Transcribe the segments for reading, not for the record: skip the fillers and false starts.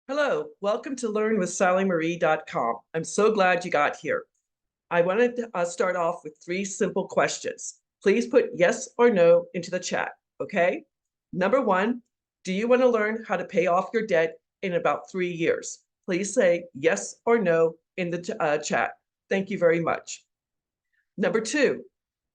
Hello, welcome to learnwithsallymarie.com. I'm so glad you got here. I wanted to start off with three simple questions. Please put yes or no into the chat, okay? Number one, do you want to learn how to pay off your debt in about 3 years? Please say yes or no in the chat. Thank you very much. Number two,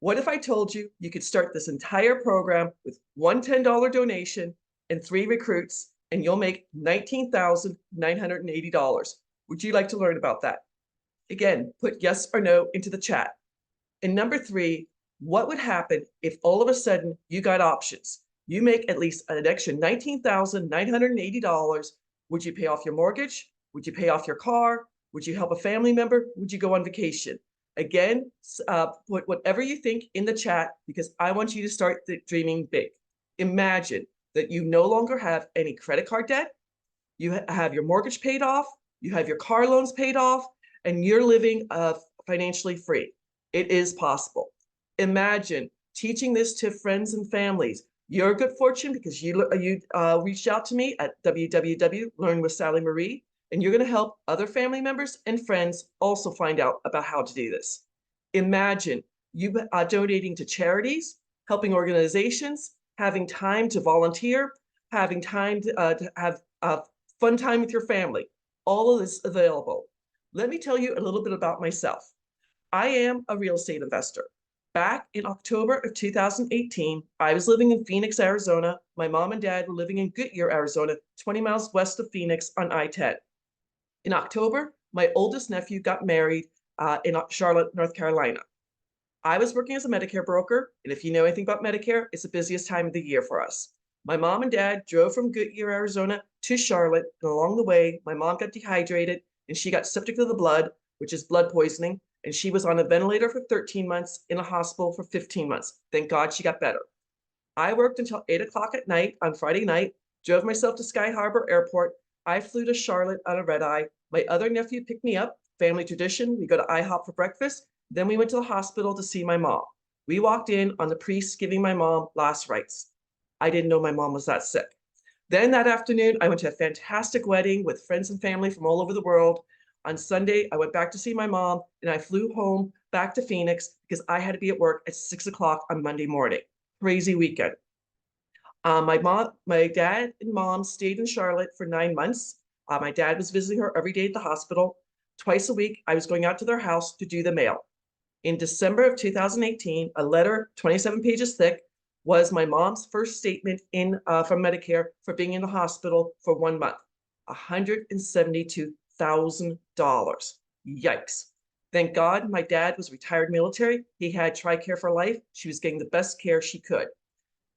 what if I told you you could start this entire program with one $10 donation and 3 recruits, and you'll make $19,980? Would you like to learn about that? Again, put yes or no into the chat. And number three, what would happen if all of a sudden you got options? You make at least an extra $19,980. Would you pay off your mortgage? Would you pay off your car? Would you help a family member? Would you go on vacation? Again, put whatever you think in the chat because I want you to start dreaming big. Imagine that you no longer have any credit card debt, you have your mortgage paid off, you have your car loans paid off, and you're living financially free. It is possible. Imagine teaching this to friends and families. Your good fortune because you reached out to me at www.learnwithsallymarie, and you're going to help other family members and friends also find out about how to do this. Imagine you donating to charities, helping organizations, having time to volunteer, having time to have fun time with your family. All of this available. Let me tell you a little bit about myself. I am a real estate investor. Back in October of 2018, I was living in Phoenix, Arizona. My mom and dad were living in Goodyear, Arizona, 20 miles west of Phoenix on I-10. In October, my oldest nephew got married in Charlotte, North Carolina. I was working as a Medicare broker, and if you know anything about Medicare, it's the busiest time of the year for us. My mom and dad drove from Goodyear, Arizona to Charlotte, and along the way, my mom got dehydrated, and she got septic of the blood, which is blood poisoning, and she was on a ventilator for 13 months, in a hospital for 15 months. Thank God she got better. I worked until 8 o'clock at night on Friday night, drove myself to Sky Harbor Airport. I flew to Charlotte on a red eye. My other nephew picked me up, family tradition. We go to IHOP for breakfast. Then we went to the hospital to see my mom. We walked in on the priest giving my mom last rites. I didn't know my mom was that sick. Then that afternoon, I went to a fantastic wedding with friends and family from all over the world. On Sunday, I went back to see my mom, and I flew home back to Phoenix because I had to be at work at 6 o'clock on Monday morning. Crazy weekend. My dad and mom stayed in Charlotte for 9 months. My dad was visiting her every day at the hospital. Twice a week, I was going out to their house to do the mail. In December of 2018, a letter 27 pages thick was my mom's first statement from Medicare for being in the hospital for 1 month. $172,000. Yikes. Thank God my dad was retired military. He had TRICARE for life. She was getting the best care she could.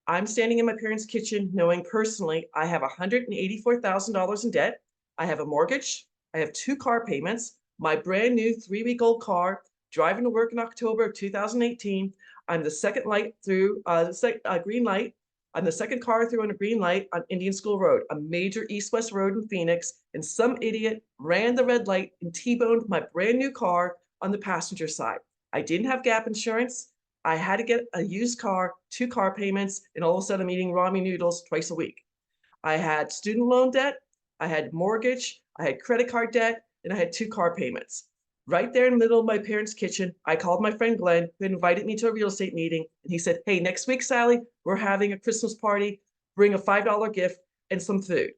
I'm standing in my parents' kitchen knowing personally I have $184,000 in debt. I have a mortgage. I have 2 car payments. My brand new 3-week-old car, driving to work in October of 2018. I'm the second light through green light. I'm the second car through on a green light on Indian School Road, a major east-west road in Phoenix, and some idiot ran the red light and T-boned my brand new car on the passenger side. I didn't have gap insurance. I had to get a used car, 2 car payments, and all of a sudden I'm eating ramen noodles twice a week. I had student loan debt, I had mortgage, I had credit card debt, and I had 2 car payments. Right there in the middle of my parents' kitchen, I called my friend Glenn, who invited me to a real estate meeting, and he said, "Hey, next week, Sally, we're having a Christmas party. Bring a $5 gift and some food."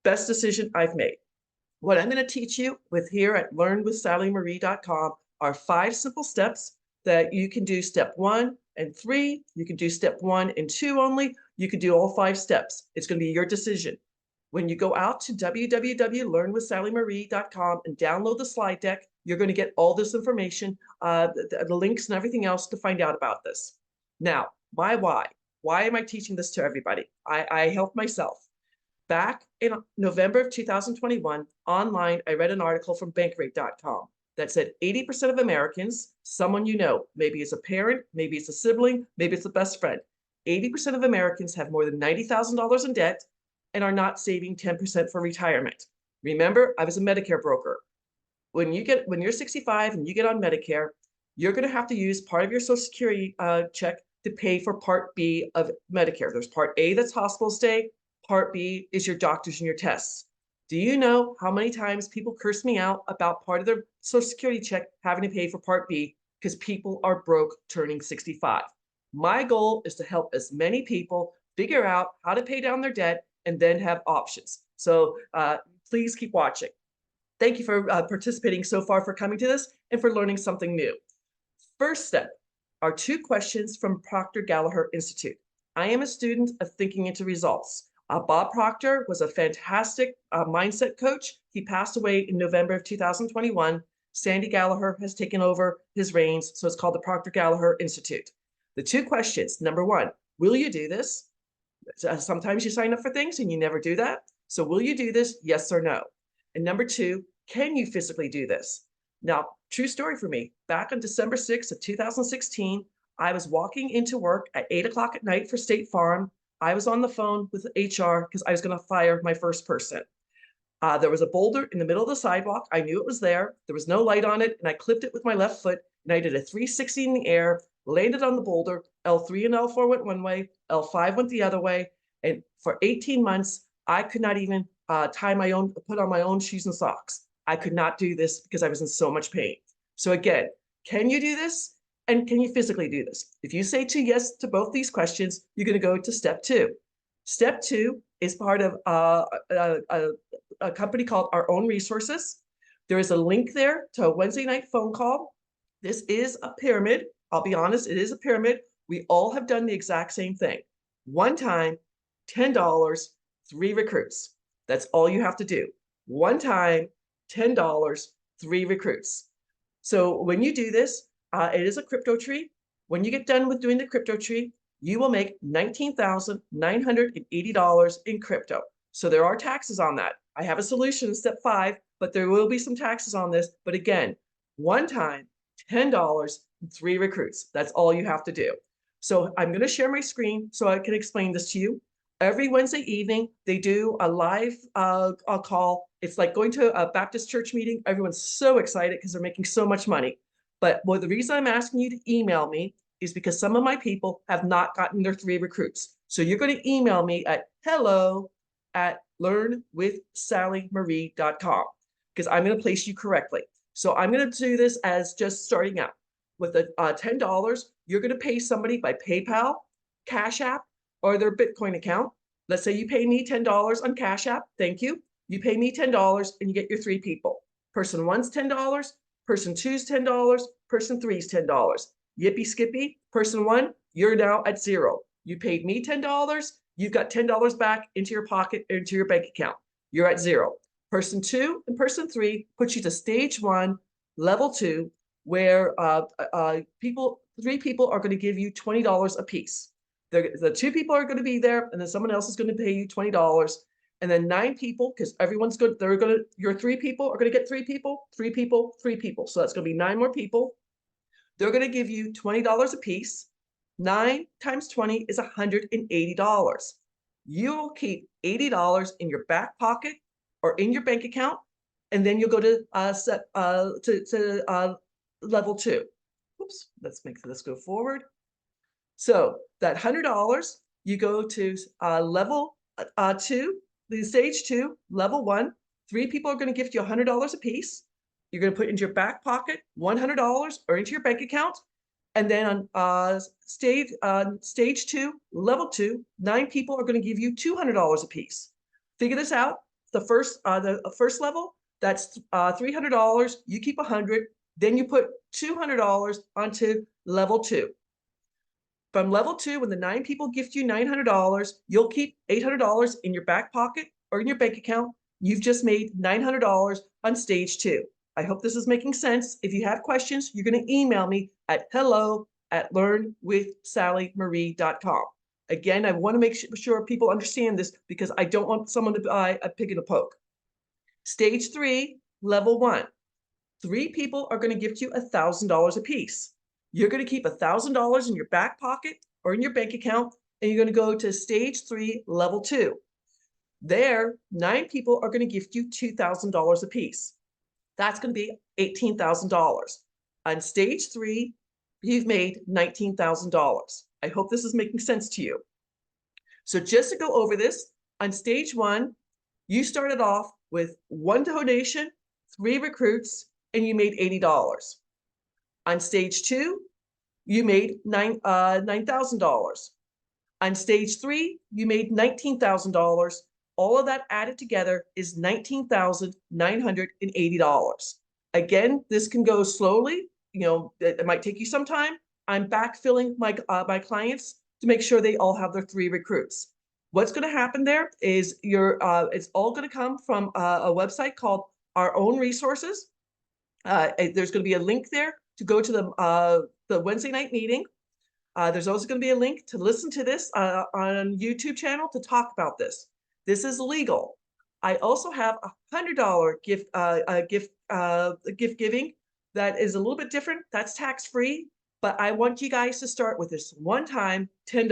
Best decision I've made. What I'm going to teach you with here at learnwithsallymarie.com are 5 simple steps that you can do step 1 and 3. You can do step 1 and 2 only. You can do all 5 steps. It's going to be your decision. When you go out to www.learnwithsallymarie.com and download the slide deck, you're going to get all this information, the links and everything else to find out about this. Now, my why. Why am I teaching this to everybody? I helped myself. Back in November of 2021, online, I read an article from bankrate.com that said 80% of Americans, someone you know, maybe it's a parent, maybe it's a sibling, maybe it's a best friend, 80% of Americans have more than $90,000 in debt and are not saving 10% for retirement. Remember, I was a Medicare broker. When you're 65 and you get on Medicare, you're going to have to use part of your Social Security check to pay for Part B of Medicare. There's Part A that's hospital stay. Part B is your doctors and your tests. Do you know how many times people curse me out about part of their Social Security check having to pay for Part B because people are broke turning 65? My goal is to help as many people figure out how to pay down their debt and then have options. So please keep watching. Thank you for participating so far, for coming to this, and for learning something new. First step are 2 questions from Proctor Gallagher Institute. I am a student of Thinking into Results. Bob Proctor was a fantastic mindset coach. He passed away in November of 2021. Sandy Gallagher has taken over his reins, so it's called the Proctor Gallagher Institute. The 2 questions, number 1, will you do this? Sometimes you sign up for things and you never do that. So will you do this, yes or no? And number 2, can you physically do this? Now, true story for me, back on December 6th of 2016, I was walking into work at 8 o'clock at night for State Farm. I was on the phone with HR because I was going to fire my first person. There was a boulder in the middle of the sidewalk. I knew it was there. There was no light on it, and I clipped it with my left foot, and I did a 360 in the air, landed on the boulder. L3 and L4 went one way, L5 went the other way, and for 18 months, I could not even put on my own shoes and socks. I could not do this because I was in so much pain. So again, can you do this? And can you physically do this? If you say yes to both these questions, you're going to go to step 2. Step 2 is part of a company called Our Own Resources. There is a link there to a Wednesday night phone call. This is a pyramid. I'll be honest, it is a pyramid. We all have done the exact same thing. One time, $10, 3 recruits. That's all you have to do. One time, $10, 3 recruits. So when you do this, it is a crypto tree. When you get done with doing the crypto tree, you will make $19,980 in crypto. So there are taxes on that. I have a solution in step 5, but there will be some taxes on this. But again, one time, $10, 3 recruits. That's all you have to do. So I'm going to share my screen so I can explain this to you. Every Wednesday evening, they do a live call. It's like going to a Baptist church meeting. Everyone's so excited because they're making so much money. But the reason I'm asking you to email me is because some of my people have not gotten their 3 recruits. So you're going to email me at hello@learnwithsallymarie.com because I'm going to place you correctly. So I'm going to do this as just starting out. With the $10, you're going to pay somebody by PayPal, Cash App, or their Bitcoin account. Let's say you pay me $10 on Cash App. Thank you. You pay me $10 and you get your 3 people. Person 1's $10, person 2's $10, person 3's $10. Yippee skippy, person 1, you're now at 0. You paid me $10, you've got $10 back into your pocket, into your bank account. You're at 0. Person 2 and person 3 puts you to stage 1, level 2, where 3 people are going to give you $20 a piece. The 2 people are going to be there, and then someone else is going to pay you $20. And then 9 people, because everyone's good, your 3 people are going to get 3 people, 3 people, 3 people. So that's going to be 9 more people. They're going to give you $20 a piece. 9 times 20 is $180. You'll keep $80 in your back pocket or in your bank account, and then you'll go to level 2. Oops, let's make this go forward. So that $100, you go to level 2, the stage 2, level 1. 3 people are going to gift you $100 a piece. You're going to put into your back pocket $100 or into your bank account. And then on stage 2, level 2, 9 people are going to give you $200 a piece. Figure this out. The first level, that's $300. You keep $100. Then you put $200 onto level 2. From level 2, when the 9 people gift you $900, you'll keep $800 in your back pocket or in your bank account. You've just made $900 on stage 2. I hope this is making sense. If you have questions, you're going to email me at hello@learnwithsallymarie.com. Again, I want to make sure people understand this because I don't want someone to buy a pig in a poke. Stage 3, level 1. 3 people are going to gift you $1,000 a piece. You're going to keep $1,000 in your back pocket or in your bank account, and you're going to go to stage 3, level 2. There, 9 people are going to gift you $2,000 a piece. That's going to be $18,000. On stage 3, you've made $19,000. I hope this is making sense to you. So just to go over this, on stage 1, you started off with 1 donation, 3 recruits, and you made $80. On stage 2, you made $9,000. On stage 3, you made $19,000. All of that added together is $19,980. Again, this can go slowly. It might take you some time. I'm backfilling my clients to make sure they all have their 3 recruits. What's going to happen there is it's all going to come from a website called Our Own Resources. There's going to be a link there to go to the Wednesday night meeting. There's also going to be a link to listen to this on YouTube channel to talk about this. This is legal. I also have $100 gift giving that is a little bit different. That's tax-free, but I want you guys to start with this one time, $10.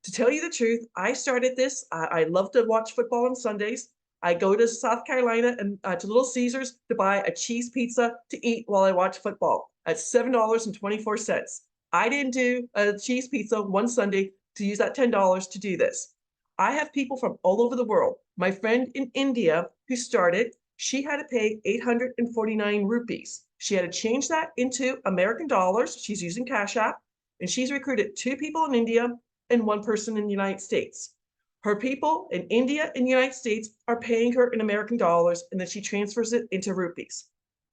To tell you the truth, I started this. I love to watch football on Sundays. I go to South Carolina and to Little Caesars to buy a cheese pizza to eat while I watch football at $7.24. I didn't do a cheese pizza one Sunday to use that $10 to do this. I have people from all over the world. My friend in India who started, she had to pay 849 rupees. She had to change that into American dollars. She's using Cash App, and she's recruited 2 people in India and 1 person in the United States. Her people in India and the United States are paying her in American dollars, and then she transfers it into rupees.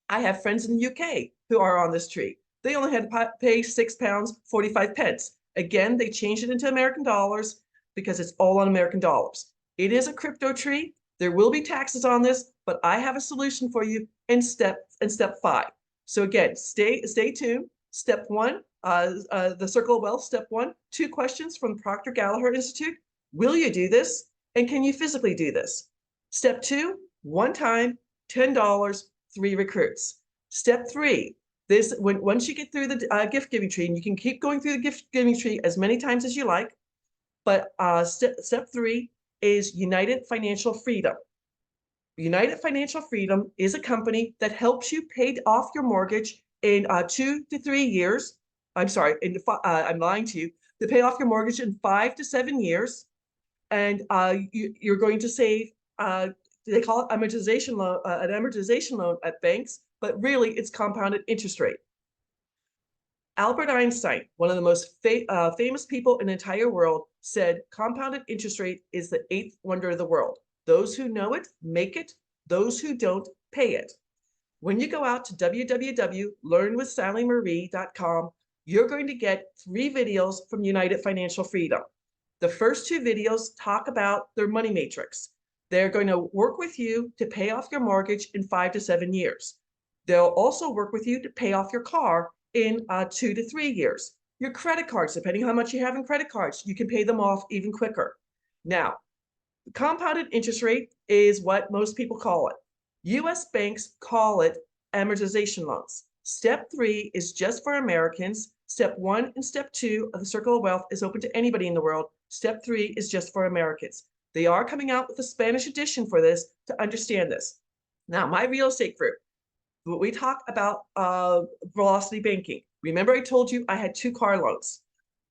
I have friends in the UK who are on this tree. They only had to pay £6.45. Again, they changed it into American dollars because it's all on American dollars. It is a crypto tree. There will be taxes on this, but I have a solution for you in step 5. So again, stay tuned. Step 1, the Circle of Wealth. Step 1, 2 questions from Proctor Gallagher Institute. Will you do this? And can you physically do this? Step 2, one time, $10, 3 recruits. Step 3, once you get through the gift giving tree, and you can keep going through the gift giving tree as many times as you like, but step 3 is United Financial Freedom. United Financial Freedom is a company that helps you pay off your mortgage in 2 to 3 years. I'm sorry, I'm lying to you. To pay off your mortgage in 5 to 7 years, and you're going to save. They call it amortization loan, an amortization loan at banks, but really it's compounded interest rate. Albert Einstein, one of the most famous people in the entire world, said compounded interest rate is the 8th wonder of the world. Those who know it make it. Those who don't pay it. When you go out to www.learnwithsallymarie.com, you're going to get 3 videos from United Financial Freedom. The first 2 videos talk about their money matrix. They're going to work with you to pay off your mortgage in 5 to 7 years. They'll also work with you to pay off your car in 2 to 3 years. Your credit cards, depending on how much you have in credit cards, you can pay them off even quicker. Now, the compounded interest rate is what most people call it. U.S. banks call it amortization loans. Step 3 is just for Americans. Step 1 and Step 2 of the Circle of Wealth is open to anybody in the world. Step 3 is just for Americans. They are coming out with a Spanish edition for this to understand this. Now, my real estate group, we talk about velocity banking. Remember I told you I had 2 car loans.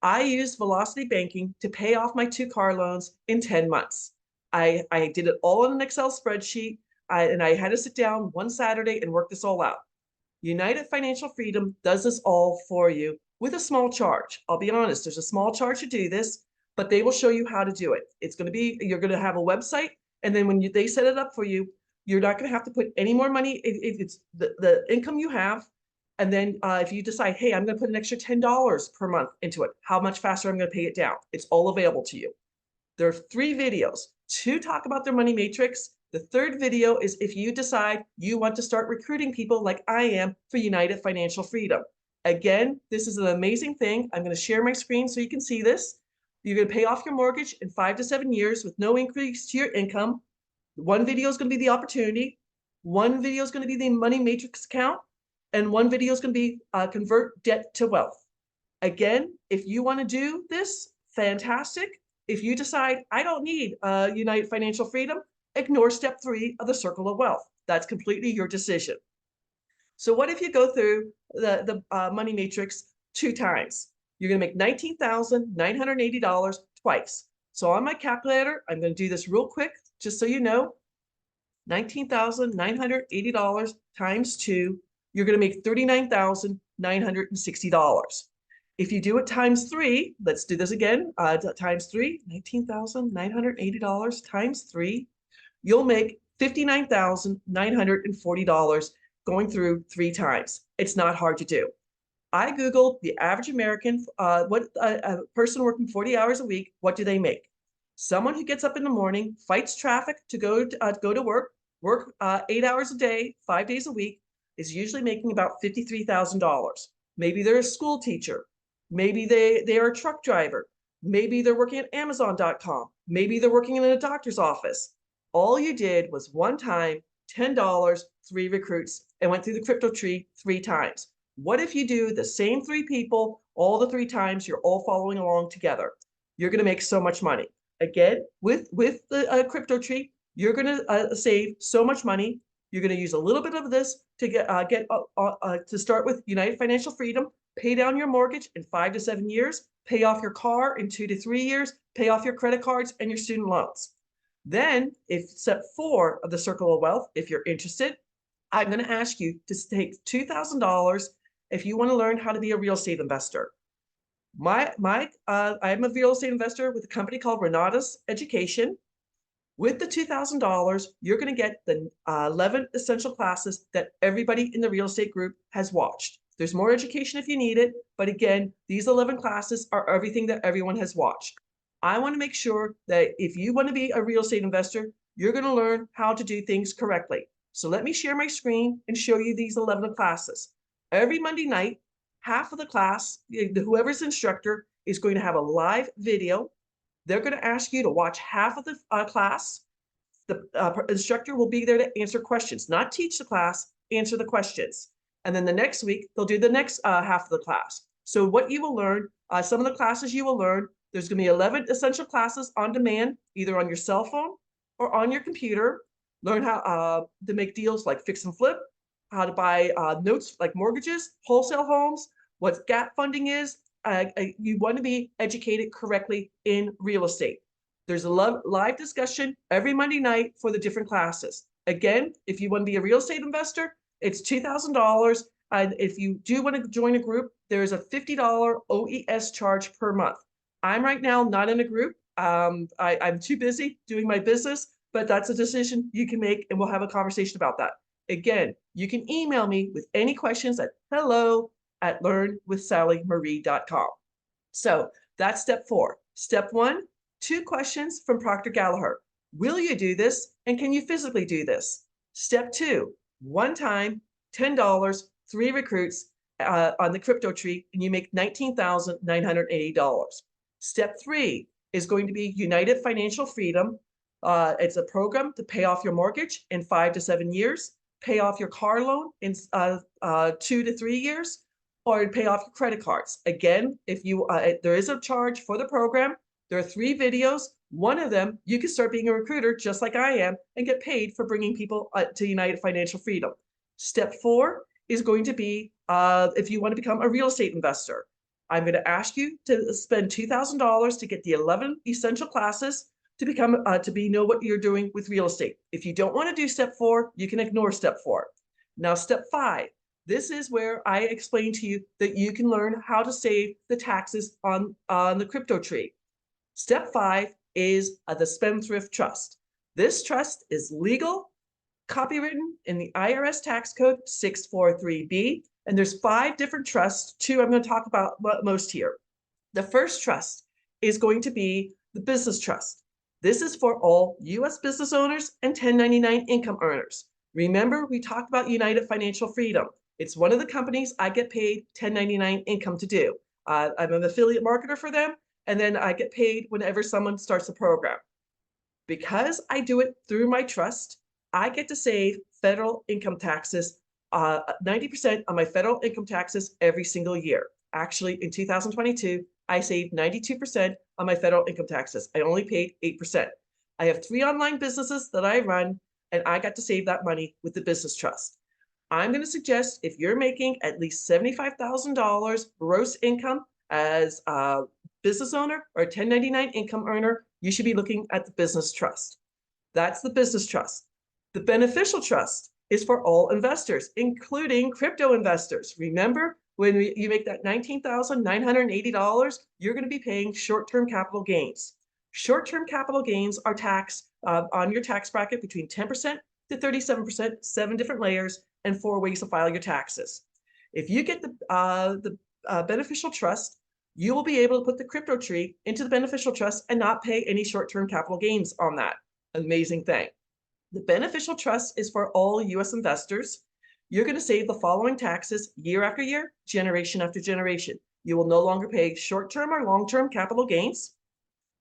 I used velocity banking to pay off my 2 car loans in 10 months. I did it all in an Excel spreadsheet, and I had to sit down one Saturday and work this all out. United Financial Freedom does this all for you with a small charge. I'll be honest, there's a small charge to do this, but they will show you how to do it. It's going to be, you're going to have a website, and then when they set it up for you, you're not going to have to put any more money. It's the income you have. And then if you decide, hey, I'm going to put an extra $10 per month into it, how much faster I'm going to pay it down. It's all available to you. There are 3 videos. 2 talk about their money matrix. The 3rd video is if you decide you want to start recruiting people like I am for United Financial Freedom. Again, this is an amazing thing. I'm going to share my screen so you can see this. You're going to pay off your mortgage in 5 to 7 years with no increase to your income. One video is going to be the opportunity. One video is going to be the money matrix account. And one video is going to be convert debt to wealth. Again, if you want to do this, fantastic. If you decide I don't need United Financial Freedom, ignore step 3 of the Circle of Wealth. That's completely your decision. So what if you go through the money matrix 2 times? You're going to make $19,980 twice. So on my calculator, I'm going to do this real quick, just so you know. $19,980 times 2, you're going to make $39,960. If you do it times 3, let's do this again, times 3, $19,980 times 3, you'll make $59,940 going through 3 times. It's not hard to do. I Googled the average American, what a person working 40 hours a week, what do they make? Someone who gets up in the morning, fights traffic to go to work 8 hours a day, 5 days a week, is usually making about $53,000. Maybe they're a school teacher. Maybe they are a truck driver. Maybe they're working at Amazon.com. Maybe they're working in a doctor's office. All you did was one time, $10, 3 recruits, and went through the crypto tree 3 times. What if you do the same 3 people all the 3 times, you're all following along together? You're going to make so much money. Again, with the crypto tree, you're going to save so much money. You're going to use a little bit of this to to start with United Financial Freedom, pay down your mortgage in 5 to 7 years, pay off your car in 2 to 3 years, pay off your credit cards and your student loans. Then, if step 4 of the Circle of Wealth, if you're interested, I'm going to ask you to take $2,000 if you want to learn how to be a real estate investor. I'm a real estate investor with a company called Renata's Education. With the $2,000, you're going to get the 11 essential classes that everybody in the real estate group has watched. There's more education if you need it, but again, these 11 classes are everything that everyone has watched. I want to make sure that if you want to be a real estate investor, you're going to learn how to do things correctly. So let me share my screen and show you these 11 classes. Every Monday night, half of the class, whoever's instructor, is going to have a live video. They're going to ask you to watch half of the class. The instructor will be there to answer questions, not teach the class, answer the questions. And then the next week, they'll do the next half of the class. So what you will learn, some of the classes you will learn, there's going to be 11 essential classes on demand, either on your cell phone or on your computer. Learn how to make deals like fix and flip, how to buy notes like mortgages, wholesale homes, what gap funding is. You want to be educated correctly in real estate. There's a live discussion every Monday night for the different classes. Again, if you want to be a real estate investor, it's $2,000. And if you do want to join a group, there's a $50 OES charge per month. I'm right now not in a group. I'm too busy doing my business, but that's a decision you can make, and we'll have a conversation about that. Again, you can email me with any questions at hello@learnwithsallymarie.com. So that's step 4. Step 1, 2 questions from Proctor Gallagher. Will you do this, and can you physically do this? Step 2, one time, $10, 3 recruits on the crypto tree, and you make $19,980. Step 3 is going to be United Financial Freedom. It's a program to pay off your mortgage in 5 to 7 years, pay off your car loan in 2 to 3 years, or pay off your credit cards. Again, if you there is a charge for the program. There are 3 videos. One of them, you can start being a recruiter just like I am and get paid for bringing people to United Financial Freedom. Step 4 is going to be if you want to become a real estate investor. I'm going to ask you to spend $2,000 to get the 11 essential classes to become know what you're doing with real estate. If you don't want to do step 4, you can ignore step 4. Now, step 5. This is where I explain to you that you can learn how to save the taxes on the crypto tree. Step 5 is the Spendthrift Trust. This trust is legal, copywritten in the IRS tax code 643B, and there's 5 different trusts. 2 I'm going to talk about most here. The first trust is going to be the business trust. This is for all U.S. business owners and 1099 income earners. Remember, we talked about United Financial Freedom. It's one of the companies I get paid 1099 income to do. I'm an affiliate marketer for them, and then I get paid whenever someone starts a program. Because I do it through my trust, I get to save federal income taxes, 90% on my federal income taxes every single year. Actually, in 2022, I saved 92% on my federal income taxes. I only paid 8%. I have 3 online businesses that I run, and I got to save that money with the business trust. I'm going to suggest if you're making at least $75,000 gross income as a business owner or a 1099 income earner, you should be looking at the business trust. That's the business trust. The beneficial trust is for all investors, including crypto investors. Remember, when you make that $19,980, you're going to be paying short-term capital gains. Short-term capital gains are taxed on your tax bracket between 10% to 37%, 7 different layers, and 4 ways to file your taxes. If you get the beneficial trust, you will be able to put the crypto tree into the beneficial trust and not pay any short-term capital gains on that. Amazing thing. The beneficial trust is for all U.S. investors. You're going to save the following taxes year after year, generation after generation. You will no longer pay short-term or long-term capital gains.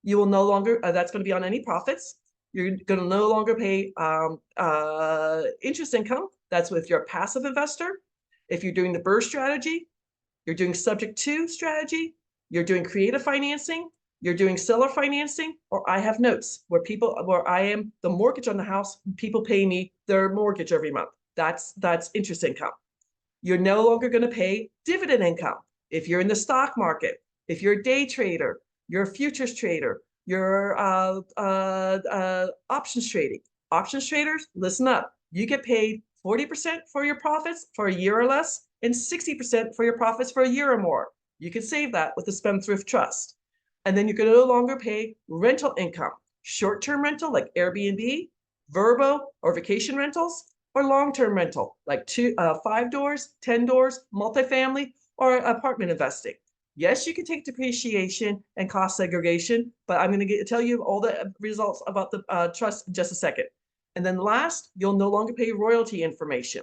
You will no longer, that's going to be on any profits. You're going to no longer pay interest income. That's if you're a passive investor. If you're doing the burst strategy, you're doing subject to strategy, you're doing creative financing, you're doing seller financing, or I have notes where I am the mortgage on the house, people pay me their mortgage every month. That's interest income. You're no longer going to pay dividend income. If you're in the stock market, if you're a day trader, you're a futures trader, you're options trading. Options traders, listen up. You get paid 40% for your profits for a year or less, and 60% for your profits for a year or more. You can save that with the Spendthrift Trust. And then you're going to no longer pay rental income, short-term rental like Airbnb, Vrbo, or vacation rentals, or long-term rental like 5 doors, 10 doors, multifamily, or apartment investing. Yes, you can take depreciation and cost segregation, but I'm going to tell you all the results about the trust in just a second. And then last, you'll no longer pay royalty information.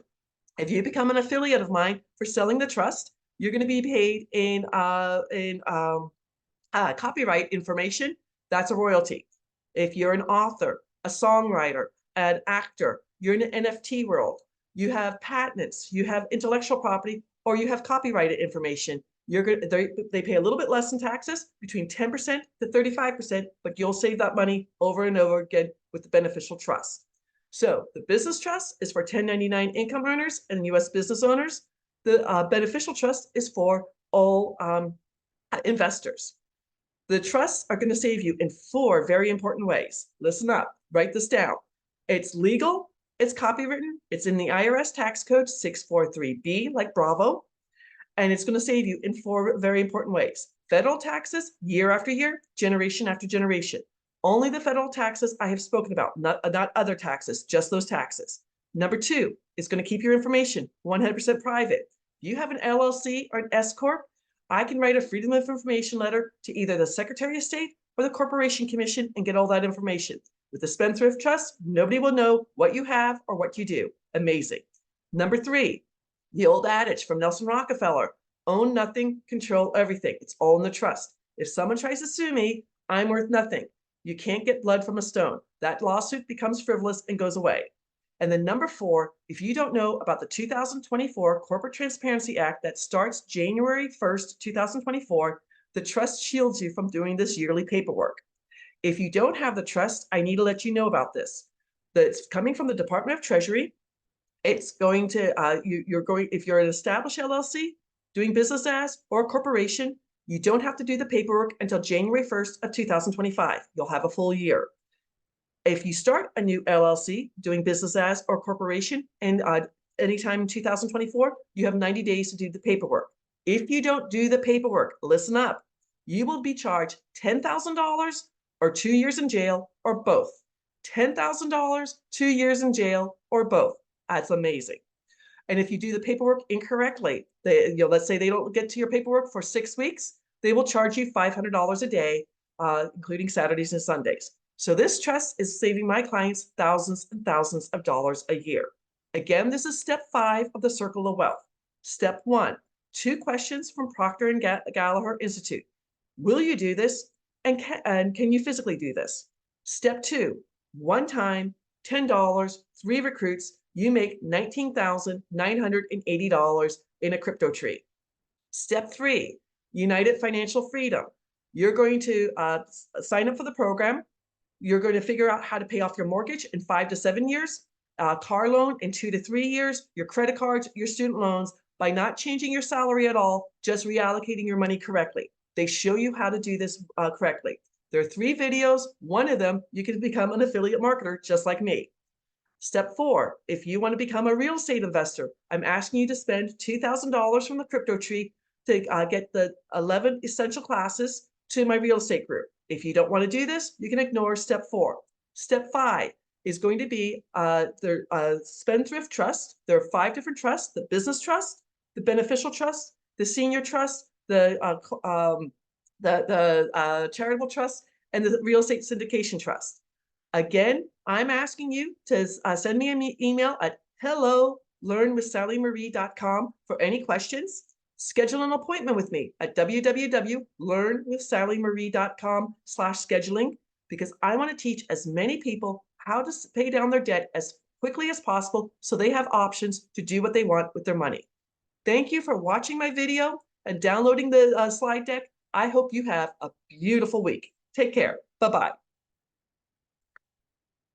If you become an affiliate of mine for selling the trust, you're going to be paid in copyright information. That's a royalty. If you're an author, a songwriter, an actor, you're in the NFT world, you have patents, you have intellectual property, or you have copyrighted information, they pay a little bit less in taxes, between 10% to 35%, but you'll save that money over and over again with the beneficial trust. So the business trust is for 1099 income earners and U.S. business owners. The beneficial trust is for all investors. The trusts are going to save you in 4 very important ways. Listen up, write this down. It's legal, it's copywritten, it's in the IRS tax code 643B, like Bravo, and it's going to save you in 4 very important ways. Federal taxes, year after year, generation after generation. Only the federal taxes I have spoken about, not other taxes, just those taxes. Number 2, it's going to keep your information 100% private. If you have an LLC or an S Corp, I can write a Freedom of Information letter to either the Secretary of State or the Corporation Commission and get all that information. With the Spendthrift Trust, nobody will know what you have or what you do. Amazing. Number 3, the old adage from Nelson Rockefeller, own nothing, control everything. It's all in the trust. If someone tries to sue me, I'm worth nothing. You can't get blood from a stone. That lawsuit becomes frivolous and goes away. And then number 4, if you don't know about the 2024 Corporate Transparency Act that starts January 1st, 2024, the trust shields you from doing this yearly paperwork. If you don't have the trust, I need to let you know about this. That's coming from the Department of Treasury. It's going to, if you're an established LLC, doing business as, or a corporation, you don't have to do the paperwork until January 1st of 2025. You'll have a full year. If you start a new LLC, doing business as or corporation, and anytime in 2024, you have 90 days to do the paperwork. If you don't do the paperwork, listen up, you will be charged $10,000 or 2 years in jail or both. $10,000, 2 years in jail or both. That's amazing. And if you do the paperwork incorrectly, let's say they don't get to your paperwork for 6 weeks, they will charge you $500 a day, including Saturdays and Sundays. So this trust is saving my clients thousands and thousands of dollars a year. Again, this is step 5 of the Circle of Wealth. Step 1, 2 questions from Proctor and Gallagher Institute. Will you do this? And can you physically do this? Step 2, one time, $10, 3 recruits, you make $19,980 in a crypto tree. Step 3, United Financial Freedom. You're going to sign up for the program. You're going to figure out how to pay off your mortgage in 5 to 7 years, car loan in 2 to 3 years, your credit cards, your student loans, by not changing your salary at all, just reallocating your money correctly. They show you how to do this correctly. There are 3 videos. One of them, you can become an affiliate marketer just like me. Step 4, if you want to become a real estate investor, I'm asking you to spend $2,000 from the crypto tree to get the 11 essential classes to my real estate group. If you don't want to do this, you can ignore step 4. Step 5 is going to be the Spendthrift Trust. There are 5 different trusts: the business trust, the beneficial trust, the senior trust, the charitable trust, and the real estate syndication trust. Again, I'm asking you to send me an email at hello@learnwithsallymarie.com for any questions. Schedule an appointment with me at www.learnwithsallymarie.com/scheduling, because I want to teach as many people how to pay down their debt as quickly as possible so they have options to do what they want with their money. Thank you for watching my video and downloading the slide deck. I hope you have a beautiful week. Take care. Bye-bye.